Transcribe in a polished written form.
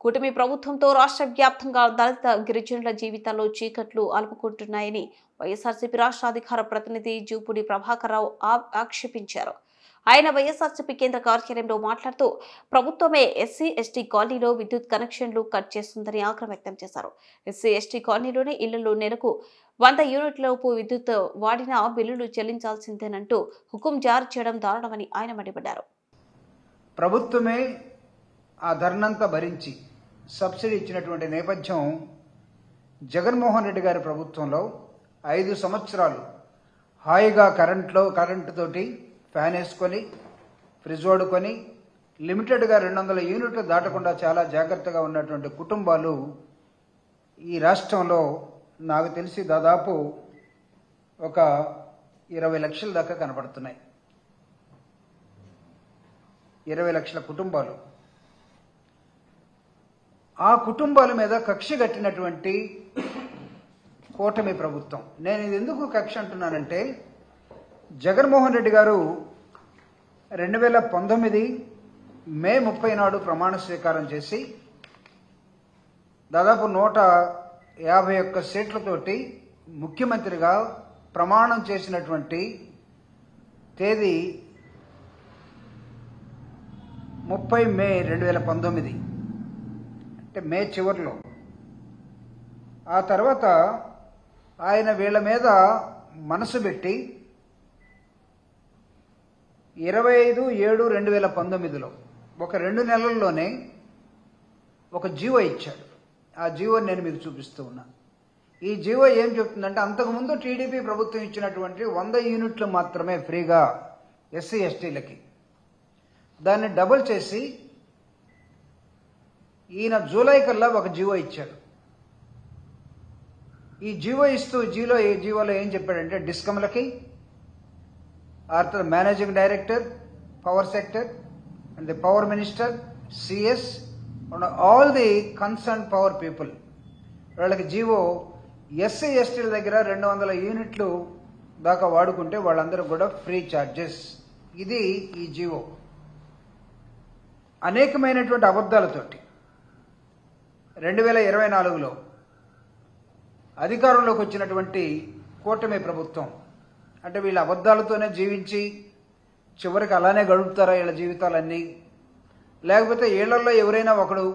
కూటమి ప్రభుత్వంతో రాష్ట్ర వ్యాప్తంగా దళిత గిరిజనుల జీవితాల్లో చీకట్లు అలుపుకుంటున్నాయని వైఎస్ఆర్సీపీ రాష్ట్ర అధికార ప్రతినిధి జూపూడి ప్రభాకర్ రావు ఆక్షేపించారు. ఆయన వైఎస్ఆర్సీపీ కేంద్ర కార్యాలయంలో మాట్లాడుతూ ప్రభుత్వమే ఎస్సీ ఎస్టీ కాలనీలో విద్యుత్ కనెక్షన్లు కట్ చేస్తుందని ఆగ్రహం వ్యక్తం చేశారు. ఎస్సీ ఎస్టీ కాలనీలోని ఇళ్లలో నెలకు 100 యూనిట్లలోపు విద్యుత్ వాడినా బిల్లులు చెల్లించాల్సిందేనంటూ హుకుం జారీ చేయడం దారుణమని ఆయన మండిపడ్డారు. ప్రభుత్వమే ఆ ధర్నంతా భరించి సబ్సిడీ ఇచ్చినటువంటి నేపథ్యం జగన్మోహన్ రెడ్డి గారి ప్రభుత్వంలో 5 సంవత్సరాలు హాయిగా కరెంటుతోటి ఫ్యాన్ వేసుకొని ఫ్రిడ్జ్ వాడుకొని లిమిటెడ్గా 200 యూనిట్లు దాటకుండా చాలా జాగ్రత్తగా ఉన్నటువంటి కుటుంబాలు ఈ రాష్ట్రంలో నాకు తెలిసి దాదాపు ఒక 20 లక్షల దాకా కనపడుతున్నాయి. 20 లక్షల కుటుంబాలు. ఆ కుటుంబాల మీద కక్ష కట్టినటువంటి కూటమి ప్రభుత్వం. నేను ఇది ఎందుకు కక్ష అంటున్నానంటే, జగన్మోహన్ రెడ్డి గారు 2019 మే 30 నాడు ప్రమాణ స్వీకారం చేసి దాదాపు 151 సీట్లతోటి ముఖ్యమంత్రిగా ప్రమాణం చేసినటువంటి తేదీ 30 మే 2019, అంటే మే చివరిలో. ఆ తర్వాత ఆయన వీళ్ళ మీద మనసు పెట్టి 25/7/2019లో ఒక 2 నెలల్లోనే ఒక జీవో ఇచ్చాడు. ఆ జీవో నేను మీకు చూపిస్తూ ఉన్నాను. ఈ జీవో ఏం చెప్తుందంటే, అంతకుముందు టీడీపీ ప్రభుత్వం ఇచ్చినటువంటి 100 యూనిట్లు మాత్రమే ఫ్రీగా ఎస్సీ ఎస్టీలకి, దాన్ని డబుల్ చేసి ఈయన జూలై కల్లా ఒక జీవో ఇచ్చాడు. ఈ జీవో ఇస్తూ జీవోలో ఏం చెప్పాడంటే, డిస్కమ్లకి or managing director, power sector and the power minister, CS and all the concern power people, వాళ్ళకి జీవో ఎస్సీ ఎస్టీల దగ్గర 200 యూనిట్లు దాకా వాడుకుంటే వాళ్ళందరూ కూడా ఫ్రీ ఛార్జెస్. ఇది ఈ జీవో. అనేకమైనటువంటి అబద్ధాలతోటి 2024లో అధికారంలోకి వచ్చినటువంటి కూటమి ప్రభుత్వం, అంటే వీళ్ళ అబద్ధాలతోనే జీవించి చివరికి అలానే గడుపుతారా వీళ్ళ జీవితాలన్నీ, లేకపోతే వీళ్ళల్లో ఎవరైనా ఒకడు